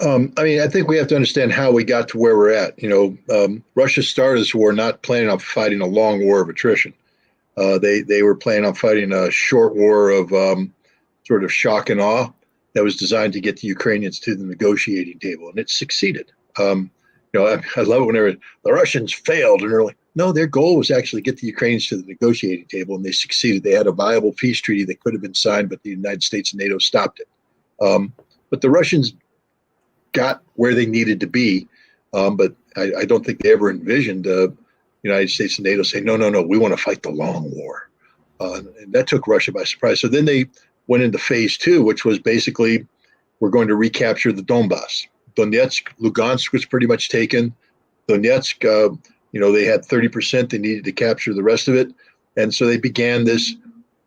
I mean, I think we have to understand how we got to where we're at. Russia started this war not planning on fighting a long war of attrition. They were planning on fighting a short war of sort of shock and awe that was designed to get the Ukrainians to the negotiating table, and it succeeded. I love it whenever the Russians failed, and they're like, no, their goal was actually get the Ukrainians to the negotiating table, and they succeeded. They had a viable peace treaty that could have been signed, but the United States and NATO stopped it. But the Russians got where they needed to be, but I don't think they ever envisioned the United States and NATO saying, no, no, no, we want to fight the long war. And that took Russia by surprise. So then they went into phase two, which was basically we're going to recapture the Donbass. Donetsk, Lugansk was pretty much taken. Donetsk, they had 30%. They needed to capture the rest of it. And so they began this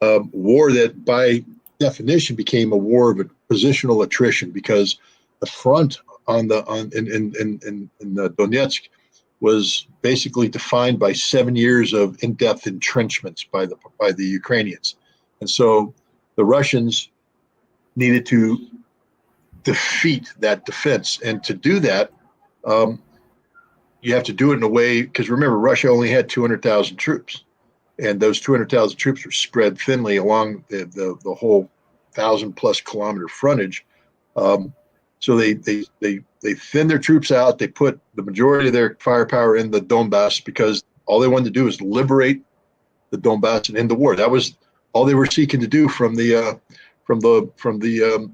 war that by definition became a war of positional attrition because the front in Donetsk was basically defined by 7 years of in-depth entrenchments by the Ukrainians, and so the Russians needed to defeat that defense, and to do that, you have to do it in a way because remember Russia only had 200,000 troops, and those 200,000 troops were spread thinly along the whole 1,000+ kilometer frontage. So they thinned their troops out. They put the majority of their firepower in the Donbass because all they wanted to do was liberate the Donbass and end the war. That was all they were seeking to do from the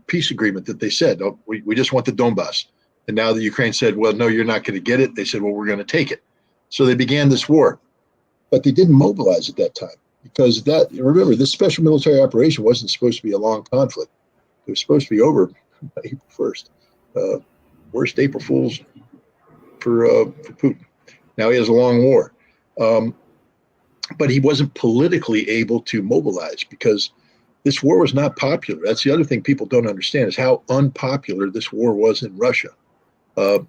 peace agreement that they said. Oh, we just want the Donbass. And now the Ukraine said, well, no, you're not going to get it. They said, well, we're going to take it. So they began this war, but they didn't mobilize at that time because remember, this special military operation wasn't supposed to be a long conflict. It was supposed to be over by April 1st. Worst April Fools for Putin. Now he has a long war. But he wasn't politically able to mobilize because this war was not popular. That's the other thing people don't understand is how unpopular this war was in Russia. I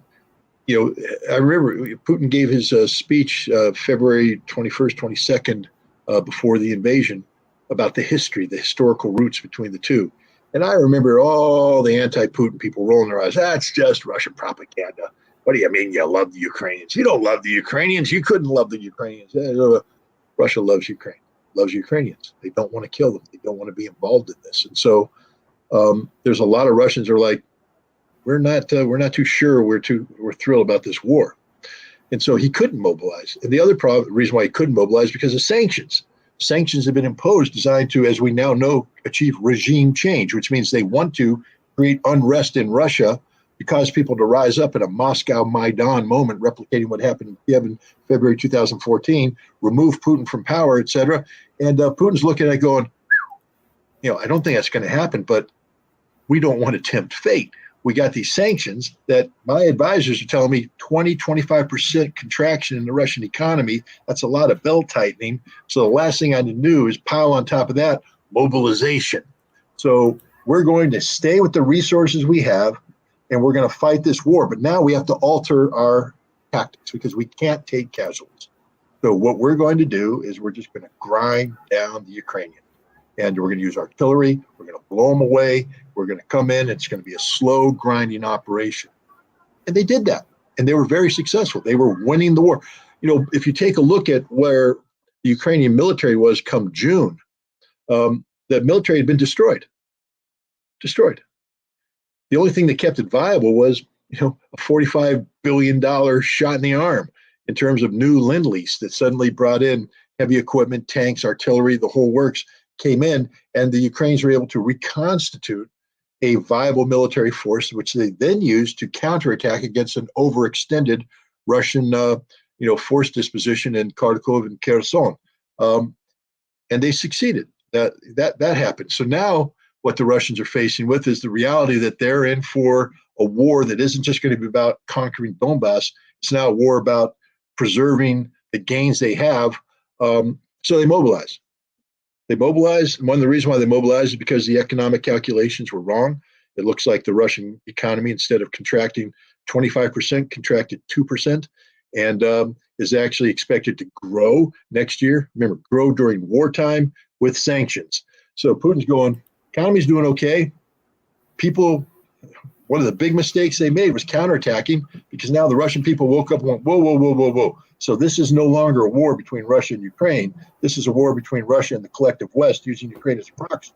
remember Putin gave his speech February 21st, 22nd, before the invasion about the historical roots between the two. And I remember all the anti-Putin people rolling their eyes. That's just Russian propaganda. What do you mean you love the Ukrainians? You don't love the Ukrainians. You couldn't love the Ukrainians. Russia loves Ukraine, loves Ukrainians. They don't want to kill them. They don't want to be involved in this. And so there's a lot of Russians who are like, we're not too sure. We're thrilled about this war. And so he couldn't mobilize. And the other reason why he couldn't mobilize is because of sanctions. Sanctions have been imposed designed to, as we now know, achieve regime change, which means they want to create unrest in Russia to cause people to rise up in a Moscow Maidan moment, replicating what happened in Kiev in February 2014, remove Putin from power, et cetera. And Putin's looking at it going, I don't think that's going to happen, but we don't want to tempt fate. We got these sanctions that my advisors are telling me 20-25% contraction in the Russian economy. That's a lot of belt tightening. So the last thing I knew is pile on top of that mobilization. So we're going to stay with the resources we have, and we're going to fight this war. But now we have to alter our tactics because we can't take casualties. So what we're going to do is we're just going to grind down the Ukrainians. And we're going to use artillery. We're going to blow them away. We're going to come in. It's going to be a slow grinding operation. And they did that. And they were very successful. They were winning the war. If you take a look at where the Ukrainian military was come June, the military had been destroyed. Destroyed. The only thing that kept it viable was, a $45 billion shot in the arm in terms of new Lend-Lease that suddenly brought in heavy equipment, tanks, artillery, the whole works came in, and the Ukrainians were able to reconstitute a viable military force, which they then used to counterattack against an overextended Russian, force disposition in Kharkov and Kherson, and they succeeded. That happened. So now what the Russians are facing with is the reality that they're in for a war that isn't just going to be about conquering Donbass. It's now a war about preserving the gains they have. So they mobilize. They mobilized. One of the reasons why they mobilized is because the economic calculations were wrong. It looks like the Russian economy, instead of contracting 25%, contracted 2%, and is actually expected to grow next year. Remember, grow during wartime with sanctions. So Putin's going, economy's doing okay. People one of the big mistakes they made was counterattacking, because now the Russian people woke up and went, whoa, whoa, whoa, whoa, whoa. So this is no longer a war between Russia and Ukraine. This is a war between Russia and the collective West using Ukraine as a proxy.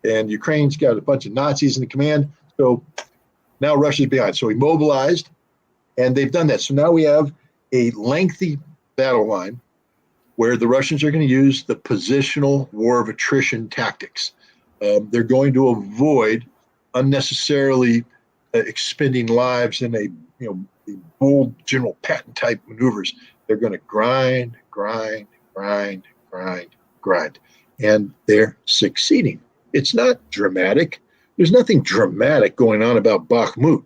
And Ukraine's got a bunch of Nazis in the command. So now Russia's behind. So he mobilized, and they've done that. So now we have a lengthy battle line where the Russians are going to use the positional war of attrition tactics. They're going to avoid unnecessarily expending lives in a bold General Patton type maneuvers. They're going to grind, and they're succeeding. It's not dramatic. There's nothing dramatic going on about Bakhmut.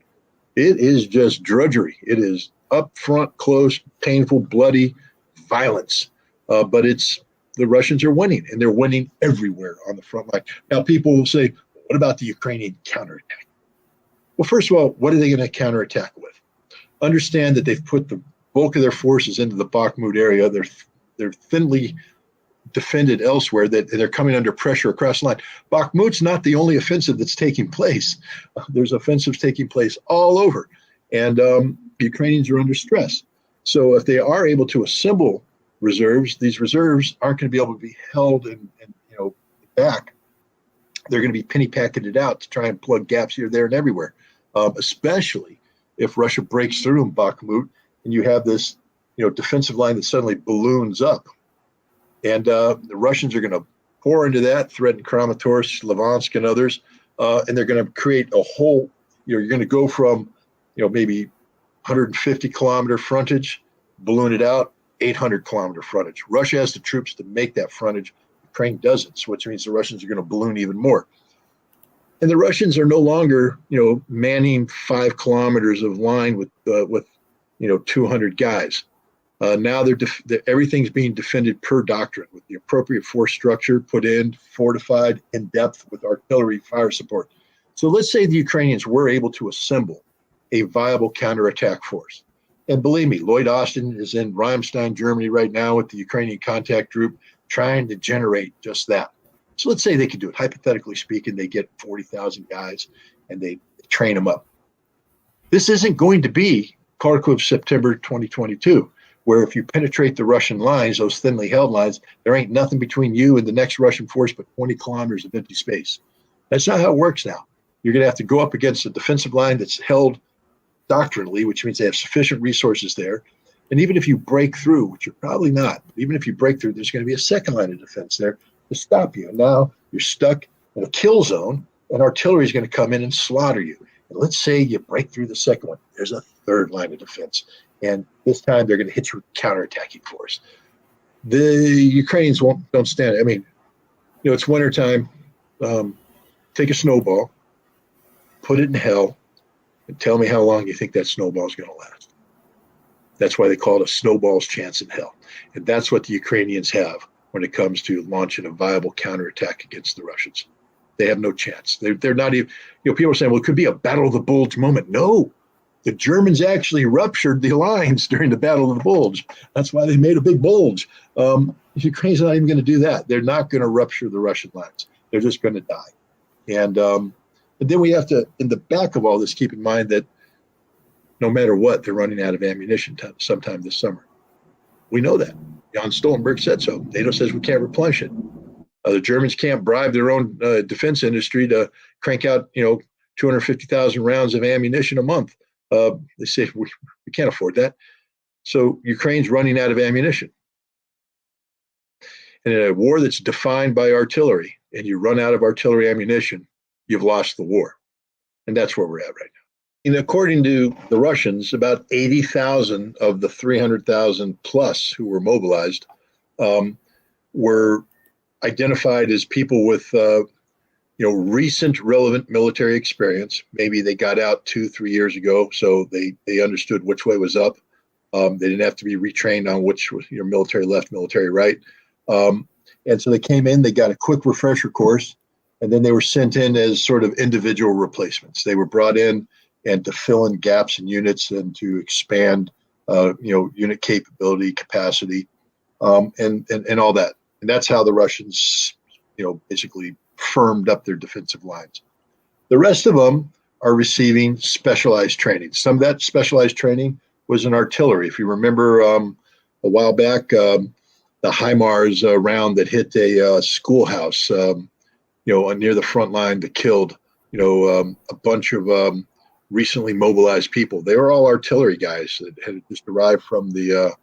It is just drudgery. It is up front, close, painful, bloody violence. But the Russians are winning, and they're winning everywhere on the front line. Now, people will say, what about the Ukrainian counterattack? Well, first of all, what are they going to counterattack with? Understand that they've put the bulk of their forces into the Bakhmut area. They're thinly defended elsewhere, that they're coming under pressure across the line. Bakhmut's not the only offensive that's taking place. There's offensives taking place all over, and the Ukrainians are under stress. So if they are able to assemble reserves, these reserves aren't going to be able to be held and back. They're going to be penny packeted out to try and plug gaps here, there, and everywhere, especially if Russia breaks through in Bakhmut and you have this defensive line that suddenly balloons up. And the Russians are going to pour into that, threaten Kramatorsk, Luhansk, and others, and they're going to create a whole. You're going to go from, maybe 150 kilometer frontage, balloon it out, 800 kilometer frontage. Russia has the troops to make that frontage. Ukraine doesn't, which means the Russians are going to balloon even more. And the Russians are no longer, manning 5 kilometers of line with 200 guys. Now everything's being defended per doctrine, with the appropriate force structure put in, fortified in depth with artillery fire support. So let's say the Ukrainians were able to assemble a viable counterattack force. And believe me, Lloyd Austin is in Ramstein, Germany right now with the Ukrainian contact group trying to generate just that. So let's say they could do it. Hypothetically speaking, they get 40,000 guys and they train them up. This isn't going to be Kharkiv September 2022. Where if you penetrate the Russian lines, those thinly held lines, there ain't nothing between you and the next Russian force but 20 kilometers of empty space. That's not how it works now. You're going to have to go up against a defensive line that's held doctrinally, which means they have sufficient resources there. And even if you break through, which you're probably not, but even if you break through, there's going to be a second line of defense there to stop you. And now you're stuck in a kill zone, and artillery is going to come in and slaughter you. And let's say you break through the second one. There's a third line of defense. And this time they're going to hit you with counterattacking force. The Ukrainians don't stand it. I mean, it's wintertime. Take a snowball, put it in hell, and tell me how long you think that snowball is going to last. That's why they call it a snowball's chance in hell. And that's what the Ukrainians have when it comes to launching a viable counterattack against the Russians. They have no chance. They're not even, people are saying, well, it could be a battle of the bulge moment. No. The Germans actually ruptured the lines during the Battle of the Bulge. That's why they made a big bulge. Ukraine's not even going to do that. They're not going to rupture the Russian lines. They're just going to die. And then we have to, in the back of all this, keep in mind that no matter what, they're running out of ammunition sometime this summer. We know that. Jan Stoltenberg said so. NATO says we can't replenish it. The Germans can't bribe their own defense industry to crank out, 250,000 rounds of ammunition a month. They say we can't afford that. So Ukraine's running out of ammunition. And in a war that's defined by artillery, and you run out of artillery ammunition, you've lost the war. And that's where we're at right now. And according to the Russians, about 80,000 of the 300,000 plus who were mobilized were identified as people with recent relevant military experience. Maybe they got out 2-3 years ago, so they understood which way was up. They didn't have to be retrained on which was military left, military right. And so they came in, they got a quick refresher course, and then they were sent in as sort of individual replacements. They were brought in and to fill in gaps in units and to expand, unit capability, capacity, and all that. And that's how the Russians, basically firmed up their defensive lines. The rest of them are receiving specialized training. Some of that specialized training was in artillery. If you remember a while back, the HIMARS round that hit a schoolhouse, near the front line that killed, a bunch of recently mobilized people. They were all artillery guys that had just arrived from the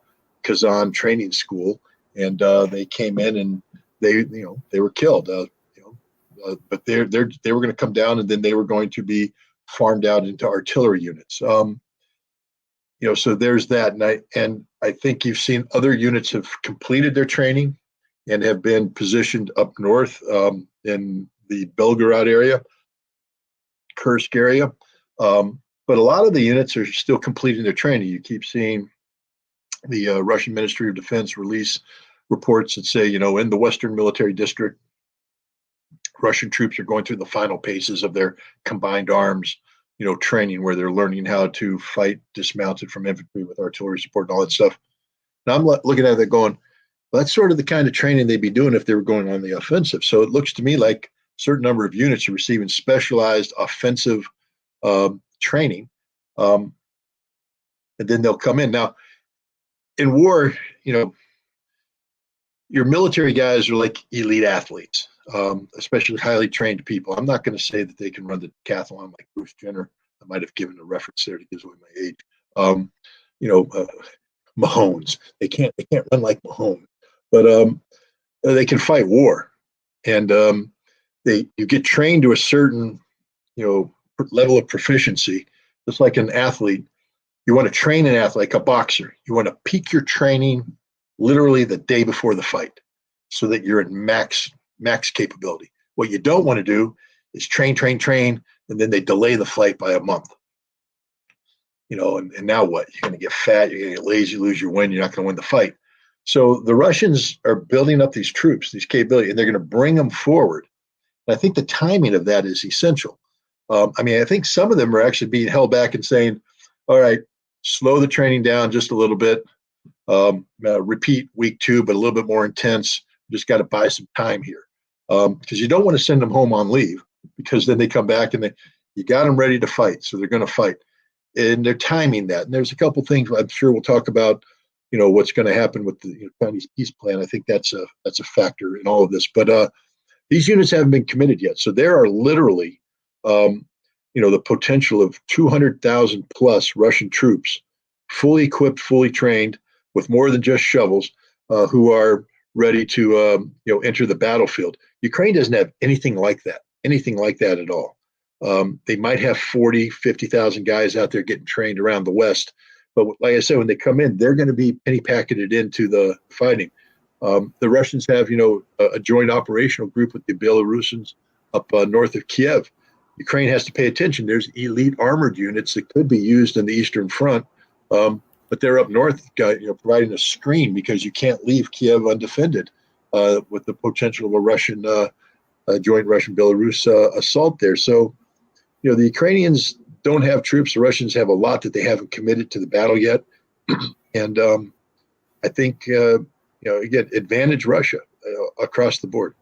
Kazan training school, and they came in and they were killed. But they were going to come down, and then they were going to be farmed out into artillery units. So there's that, and I think you've seen other units have completed their training and have been positioned up north in the Belgorod area, Kursk area. But a lot of the units are still completing their training. You keep seeing the Russian Ministry of Defense release reports that say, in the Western Military District, Russian troops are going through the final paces of their combined arms, training, where they're learning how to fight dismounted from infantry with artillery support and all that stuff. Now I'm looking at it going, well, that's sort of the kind of training they'd be doing if they were going on the offensive. So it looks to me like a certain number of units are receiving specialized offensive training, and then they'll come in. Now, in war, your military guys are like elite athletes, especially highly trained people. I'm not going to say that they can run the decathlon like Bruce Jenner. I might have given a reference there to give away my age. Mahomes. They can't run like Mahomes, but they can fight war, and you get trained to a certain level of proficiency. Just like an athlete, you want to train an athlete like a boxer. You want to peak your training literally the day before the fight, so that you're at max capability. What you don't want to do is train, and then they delay the fight by a month. And now what? You're going to get fat, you're going to get lazy, lose your wind, you're not going to win the fight. So the Russians are building up these troops, these capabilities, and they're going to bring them forward. And I think the timing of that is essential. I think some of them are actually being held back and saying, all right, slow the training down just a little bit. Repeat week 2, but a little bit more intense. Just got to buy some time here, because you don't want to send them home on leave, because then they come back and you got them ready to fight, so they're going to fight, and they're timing that. And there's a couple things I'm sure we'll talk about. What's going to happen with the Chinese peace plan. I think that's a factor in all of this. But these units haven't been committed yet, so there are literally, the potential of 200,000 plus Russian troops, fully equipped, fully trained, with more than just shovels, who are ready to enter the battlefield. Ukraine doesn't have anything like that at all. They might have 40, 50,000 guys out there getting trained around the West. But like I said, when they come in, they're going to be penny packeted into the fighting. The Russians have, a joint operational group with the Belarusians up north of Kiev. Ukraine has to pay attention. There's elite armored units that could be used in the Eastern Front, but they're up north, providing a screen, because you can't leave Kiev undefended with the potential of a Russian, joint Russian-Belarus assault there. So, the Ukrainians don't have troops. The Russians have a lot that they haven't committed to the battle yet, and I think again, advantage Russia across the board.